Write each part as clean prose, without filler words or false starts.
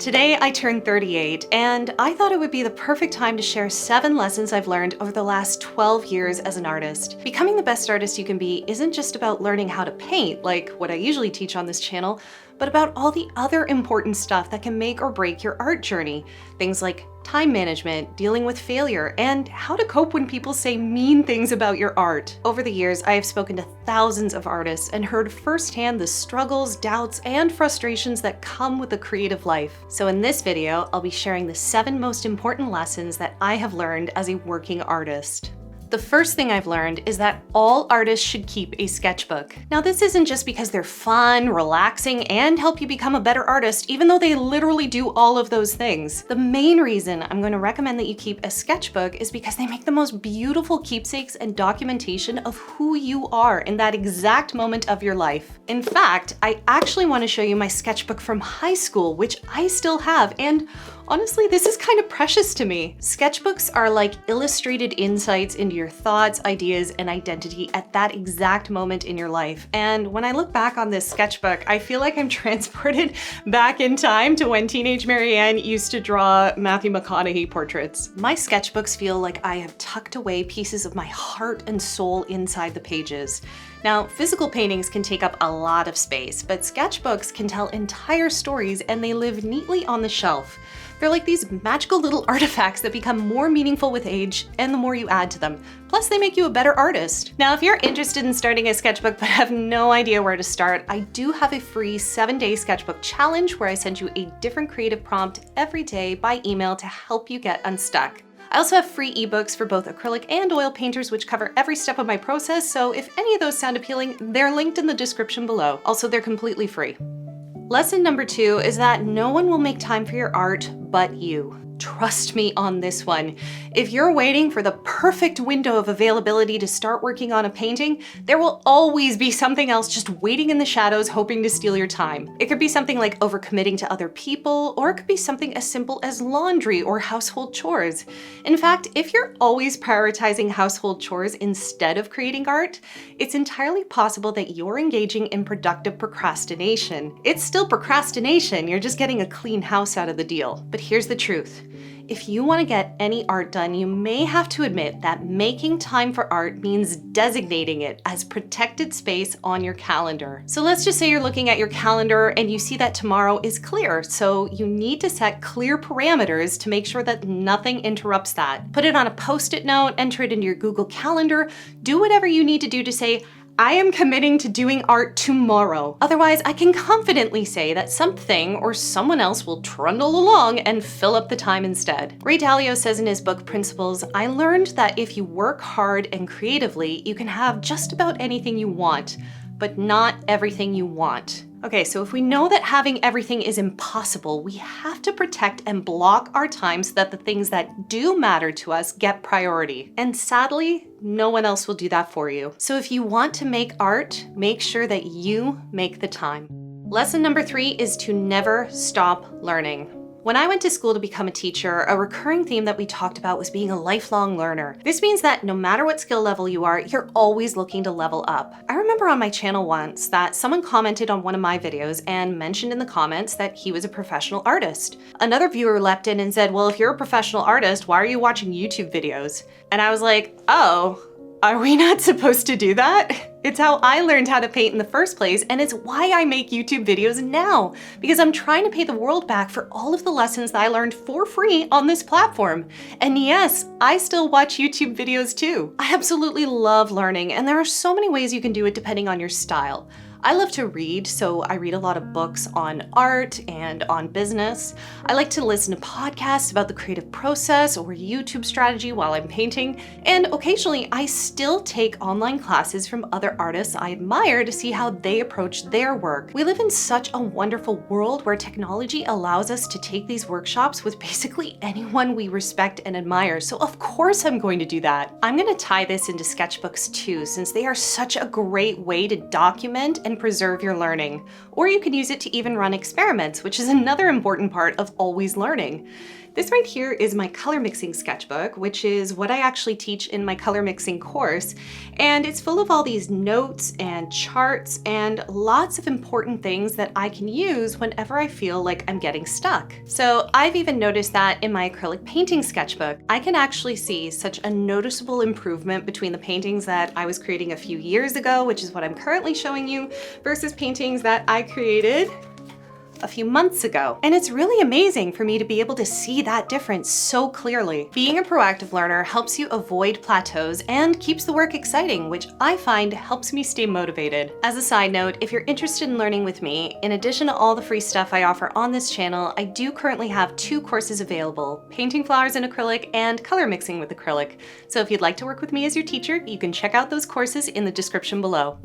Today I turned 38, and I thought it would be the perfect time to share 7 lessons I've learned over the last 12 years as an artist. Becoming the best artist you can be isn't just about learning how to paint, like what I usually teach on this channel, but about all the other important stuff that can make or break your art journey. Things like time management, dealing with failure, and how to cope when people say mean things about your art. Over the years, I have spoken to thousands of artists and heard firsthand the struggles, doubts, and frustrations that come with a creative life. So in this video, I'll be sharing the 7 most important lessons that I have learned as a working artist. The first thing I've learned is that all artists should keep a sketchbook. Now, this isn't just because they're fun, relaxing, and help you become a better artist, even though they literally do all of those things. The main reason I'm going to recommend that you keep a sketchbook is because they make the most beautiful keepsakes and documentation of who you are in that exact moment of your life. In fact, I actually want to show you my sketchbook from high school, which I still have, and honestly, this is kind of precious to me. Sketchbooks are like illustrated insights into your thoughts, ideas, and identity at that exact moment in your life. And when I look back on this sketchbook, I feel like I'm transported back in time to when teenage Marianne used to draw Matthew McConaughey portraits. My sketchbooks feel like I have tucked away pieces of my heart and soul inside the pages. Now, physical paintings can take up a lot of space, but sketchbooks can tell entire stories and they live neatly on the shelf. They're like these magical little artifacts that become more meaningful with age and the more you add to them. Plus, they make you a better artist. Now, if you're interested in starting a sketchbook but have no idea where to start, I do have a free 7-day sketchbook challenge where I send you a different creative prompt every day by email to help you get unstuck. I also have free ebooks for both acrylic and oil painters which cover every step of my process, so if any of those sound appealing, they're linked in the description below. Also, they're completely free. Lesson number 2 is that no one will make time for your art but you. Trust me on this one. If you're waiting for the perfect window of availability to start working on a painting, there will always be something else just waiting in the shadows hoping to steal your time. It could be something like overcommitting to other people, or it could be something as simple as laundry or household chores. In fact, if you're always prioritizing household chores instead of creating art, it's entirely possible that you're engaging in productive procrastination. It's still procrastination, you're just getting a clean house out of the deal. But here's the truth. If you want to get any art done, you may have to admit that making time for art means designating it as protected space on your calendar. So let's just say you're looking at your calendar and you see that tomorrow is clear, so you need to set clear parameters to make sure that nothing interrupts that. Put it on a post-it note, enter it into your Google Calendar, do whatever you need to do to say, I am committing to doing art tomorrow. Otherwise, I can confidently say that something or someone else will trundle along and fill up the time instead. Ray Dalio says in his book Principles, I learned that if you work hard and creatively, you can have just about anything you want, but not everything you want. Okay, so if we know that having everything is impossible, we have to protect and block our time so that the things that do matter to us get priority. And sadly, no one else will do that for you. So if you want to make art, make sure that you make the time. Lesson number 3 is to never stop learning. When I went to school to become a teacher, a recurring theme that we talked about was being a lifelong learner. This means that no matter what skill level you are, you're always looking to level up. I remember on my channel once that someone commented on one of my videos and mentioned in the comments that he was a professional artist. Another viewer leapt in and said, well, if you're a professional artist, why are you watching YouTube videos? And I was like, oh, are we not supposed to do that? It's how I learned how to paint in the first place, and it's why I make YouTube videos now, because I'm trying to pay the world back for all of the lessons that I learned for free on this platform. And yes, I still watch YouTube videos too. I absolutely love learning, and there are so many ways you can do it depending on your style. I love to read, so I read a lot of books on art and on business. I like to listen to podcasts about the creative process or YouTube strategy while I'm painting, and occasionally I still take online classes from other artists I admire to see how they approach their work. We live in such a wonderful world where technology allows us to take these workshops with basically anyone we respect and admire, so of course I'm going to do that. I'm going to tie this into sketchbooks too, since they are such a great way to document and preserve your learning. Or you can use it to even run experiments, which is another important part of always learning. This right here is my color mixing sketchbook, which is what I actually teach in my color mixing course. And it's full of all these notes and charts and lots of important things that I can use whenever I feel like I'm getting stuck. So I've even noticed that in my acrylic painting sketchbook, I can actually see such a noticeable improvement between the paintings that I was creating a few years ago, which is what I'm currently showing you, versus paintings that I created a few months ago. And it's really amazing for me to be able to see that difference so clearly. Being a proactive learner helps you avoid plateaus and keeps the work exciting, which I find helps me stay motivated. As a side note, if you're interested in learning with me, in addition to all the free stuff I offer on this channel, I do currently have 2 courses available: painting flowers in acrylic and color mixing with acrylic. So if you'd like to work with me as your teacher, you can check out those courses in the description below.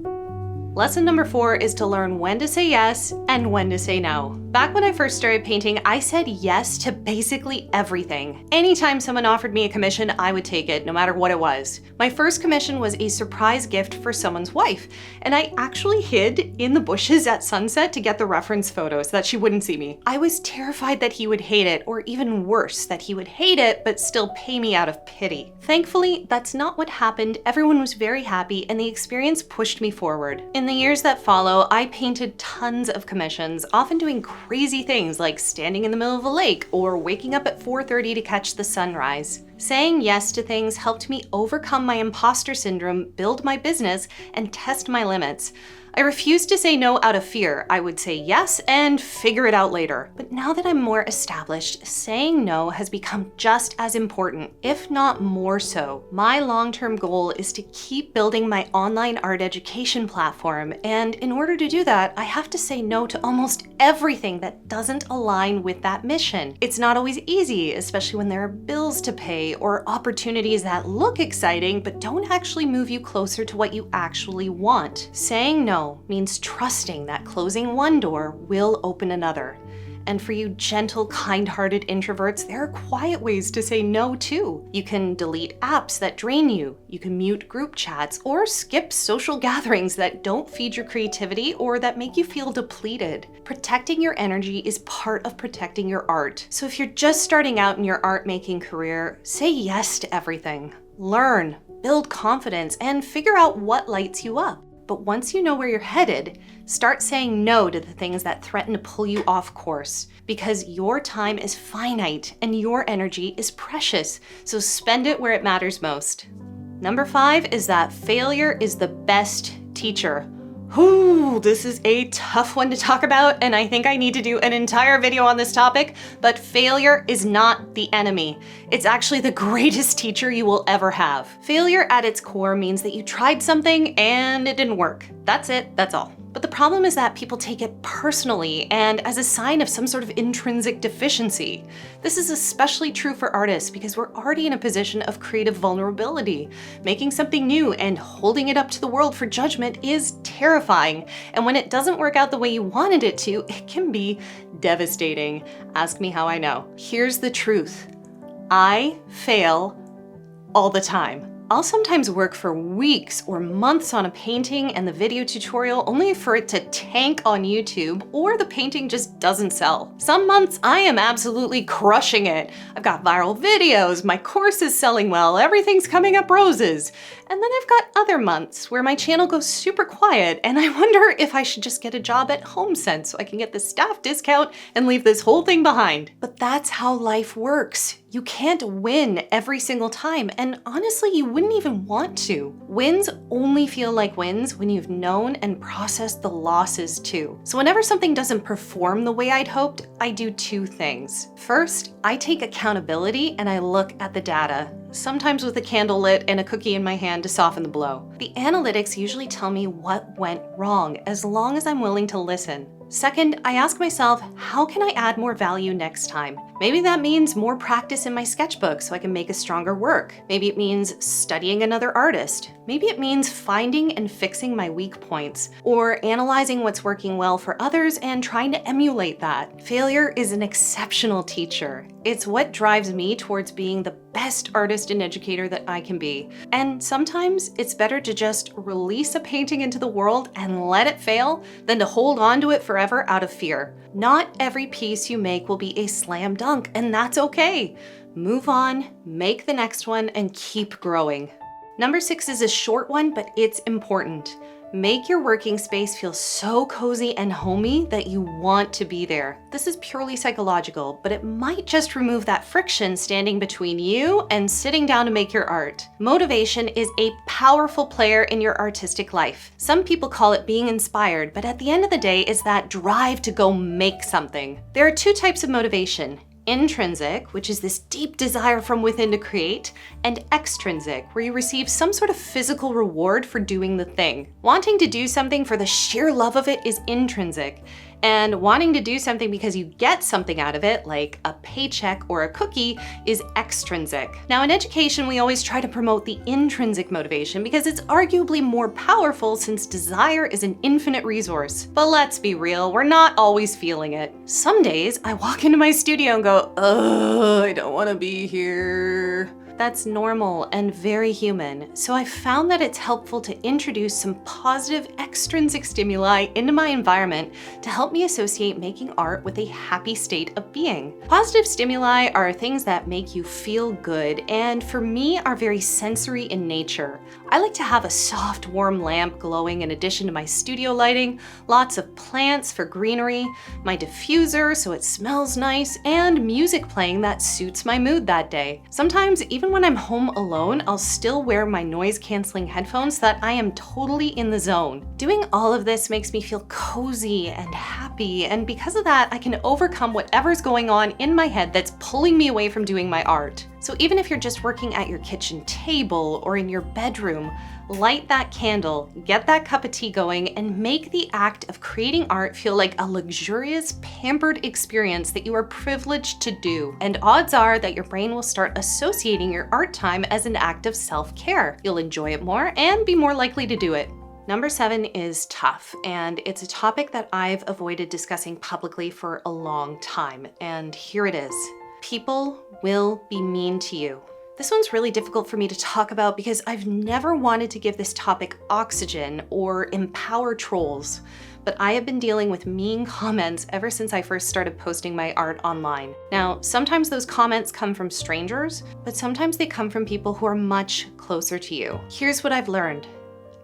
Lesson number 4 is to learn when to say yes and when to say no. Back when I first started painting, I said yes to basically everything. Anytime someone offered me a commission, I would take it, no matter what it was. My first commission was a surprise gift for someone's wife, and I actually hid in the bushes at sunset to get the reference photo so that she wouldn't see me. I was terrified that he would hate it, or even worse, that he would hate it but still pay me out of pity. Thankfully, that's not what happened. Everyone was very happy, and the experience pushed me forward. In the years that follow, I painted tons of commissions, often doing crazy things like standing in the middle of a lake or waking up at 4:30 to catch the sunrise. Saying yes to things helped me overcome my imposter syndrome, build my business, and test my limits. I refused to say no out of fear. I would say yes and figure it out later. But now that I'm more established, saying no has become just as important, if not more so. My long-term goal is to keep building my online art education platform, and in order to do that, I have to say no to almost everything that doesn't align with that mission. It's not always easy, especially when there are bills to pay or opportunities that look exciting but don't actually move you closer to what you actually want. Saying no means trusting that closing one door will open another. And for you gentle, kind-hearted introverts, there are quiet ways to say no too. You can delete apps that drain you, you can mute group chats, or skip social gatherings that don't feed your creativity or that make you feel depleted. Protecting your energy is part of protecting your art. So if you're just starting out in your art-making career, say yes to everything. Learn, build confidence, and figure out what lights you up. But once you know where you're headed, start saying no to the things that threaten to pull you off course, because your time is finite and your energy is precious, so spend it where it matters most. Number 5 is that failure is the best teacher. Ooh, this is a tough one to talk about, and I think I need to do an entire video on this topic, but failure is not the enemy. It's actually the greatest teacher you will ever have. Failure at its core means that you tried something and it didn't work. That's it, that's all. But the problem is that people take it personally and as a sign of some sort of intrinsic deficiency. This is especially true for artists because we're already in a position of creative vulnerability. Making something new and holding it up to the world for judgment is terrifying. And when it doesn't work out the way you wanted it to, it can be devastating. Ask me how I know. Here's the truth. I fail all the time. I'll sometimes work for weeks or months on a painting and the video tutorial only for it to tank on YouTube, or the painting just doesn't sell. Some months I am absolutely crushing it. I've got viral videos, my course is selling well, everything's coming up roses. And then I've got other months where my channel goes super quiet and I wonder if I should just get a job at HomeSense so I can get the staff discount and leave this whole thing behind. But that's how life works. You can't win every single time, and honestly, you wouldn't even want to. Wins only feel like wins when you've known and processed the losses too. So whenever something doesn't perform the way I'd hoped, I do 2 things. First, I take accountability and I look at the data, sometimes with a candle lit and a cookie in my hand to soften the blow. The analytics usually tell me what went wrong, as long as I'm willing to listen. Second, I ask myself, how can I add more value next time? Maybe that means more practice in my sketchbook so I can make a stronger work. Maybe it means studying another artist. Maybe it means finding and fixing my weak points, or analyzing what's working well for others and trying to emulate that. Failure is an exceptional teacher. It's what drives me towards being the best artist and educator that I can be. And sometimes it's better to just release a painting into the world and let it fail than to hold on to it forever out of fear. Not every piece you make will be a slam dunk, and that's okay. Move on, make the next one, and keep growing. Number 6 is a short one, but it's important. Make your working space feel so cozy and homey that you want to be there. This is purely psychological, but it might just remove that friction standing between you and sitting down to make your art. Motivation is a powerful player in your artistic life. Some people call it being inspired, but at the end of the day, it's that drive to go make something. There are 2 types of motivation. Intrinsic, which is this deep desire from within to create, and extrinsic, where you receive some sort of physical reward for doing the thing. Wanting to do something for the sheer love of it is intrinsic, and wanting to do something because you get something out of it, like a paycheck or a cookie, is extrinsic. Now, in education, we always try to promote the intrinsic motivation because it's arguably more powerful since desire is an infinite resource. But let's be real, we're not always feeling it. Some days, I walk into my studio and go, ugh, I don't want to be here. That's normal and very human, so I found that it's helpful to introduce some positive extrinsic stimuli into my environment to help me associate making art with a happy state of being. Positive stimuli are things that make you feel good and for me are very sensory in nature. I like to have a soft, warm lamp glowing in addition to my studio lighting, lots of plants for greenery, my diffuser so it smells nice, and music playing that suits my mood that day. Sometimes even when I'm home alone, I'll still wear my noise-canceling headphones so that I am totally in the zone. Doing all of this makes me feel cozy and happy, and because of that, I can overcome whatever's going on in my head that's pulling me away from doing my art. So even if you're just working at your kitchen table or in your bedroom, light that candle, get that cup of tea going, and make the act of creating art feel like a luxurious, pampered experience that you are privileged to do. And odds are that your brain will start associating your art time as an act of self-care. You'll enjoy it more and be more likely to do it. Number 7 is tough, and it's a topic that I've avoided discussing publicly for a long time, and here it is. People will be mean to you. This one's really difficult for me to talk about because I've never wanted to give this topic oxygen or empower trolls, but I have been dealing with mean comments ever since I first started posting my art online. Now, sometimes those comments come from strangers, but sometimes they come from people who are much closer to you. Here's what I've learned.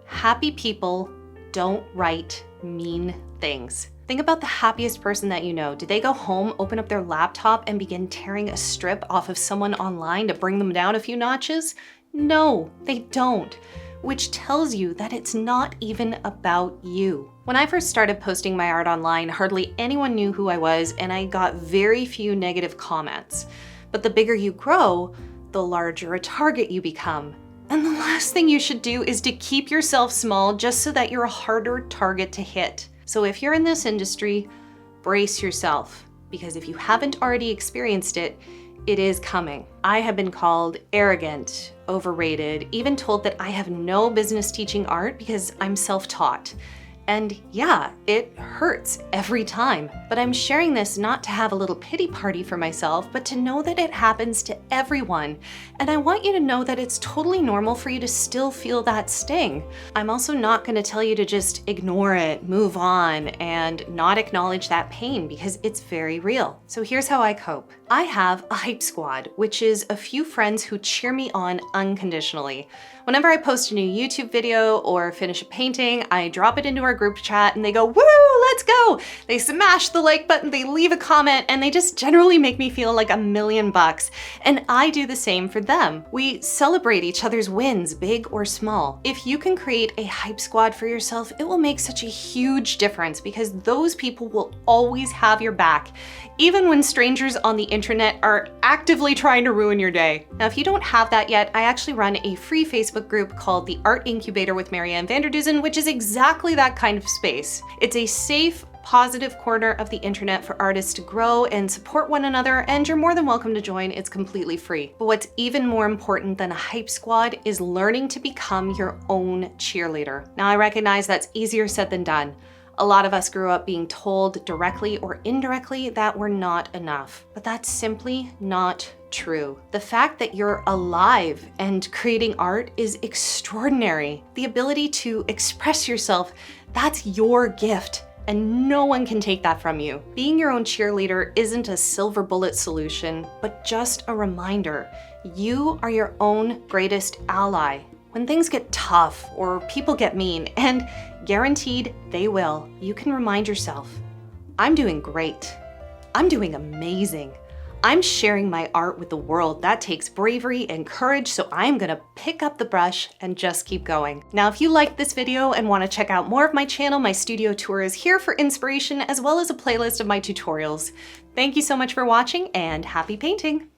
Happy people don't write mean things. Think about the happiest person that you know. Did they go home, open up their laptop, and begin tearing a strip off of someone online to bring them down a few notches? No, they don't. Which tells you that it's not even about you. When I first started posting my art online, hardly anyone knew who I was, and I got very few negative comments. But the bigger you grow, the larger a target you become. And the last thing you should do is to keep yourself small just so that you're a harder target to hit. So if you're in this industry, brace yourself, because if you haven't already experienced it, it is coming. I have been called arrogant, overrated, even told that I have no business teaching art because I'm self-taught. And yeah, it hurts every time. But I'm sharing this not to have a little pity party for myself, but to know that it happens to everyone. And I want you to know that it's totally normal for you to still feel that sting. I'm also not going to tell you to just ignore it, move on, and not acknowledge that pain because it's very real. So here's how I cope. I have a hype squad, which is a few friends who cheer me on unconditionally. Whenever I post a new YouTube video or finish a painting, I drop it into our group chat and they go, woo, let's go. They smash the like button, they leave a comment, and they just generally make me feel like $1,000,000. And I do the same for them. We celebrate each other's wins, big or small. If you can create a hype squad for yourself, it will make such a huge difference because those people will always have your back, even when strangers on the internet are actively trying to ruin your day. Now, if you don't have that yet, I actually run a free Facebook group called the Art Incubator with Marianne Vanderduzen, which is exactly that kind of space. It's a safe, positive corner of the internet for artists to grow and support one another, and you're more than welcome to join. It's completely free. But what's even more important than a hype squad is learning to become your own cheerleader. Now, I recognize that's easier said than done. A lot of us grew up being told directly or indirectly that we're not enough, but that's simply not true. The fact that you're alive and creating art is extraordinary. The ability to express yourself, that's your gift, and no one can take that from you. Being your own cheerleader isn't a silver bullet solution, but just a reminder. You are your own greatest ally. When things get tough or people get mean, and guaranteed they will, you can remind yourself, I'm doing great. I'm doing amazing. I'm sharing my art with the world. That takes bravery and courage, so I'm gonna pick up the brush and just keep going. Now, if you liked this video and wanna check out more of my channel, my studio tour is here for inspiration, as well as a playlist of my tutorials. Thank you so much for watching, and happy painting!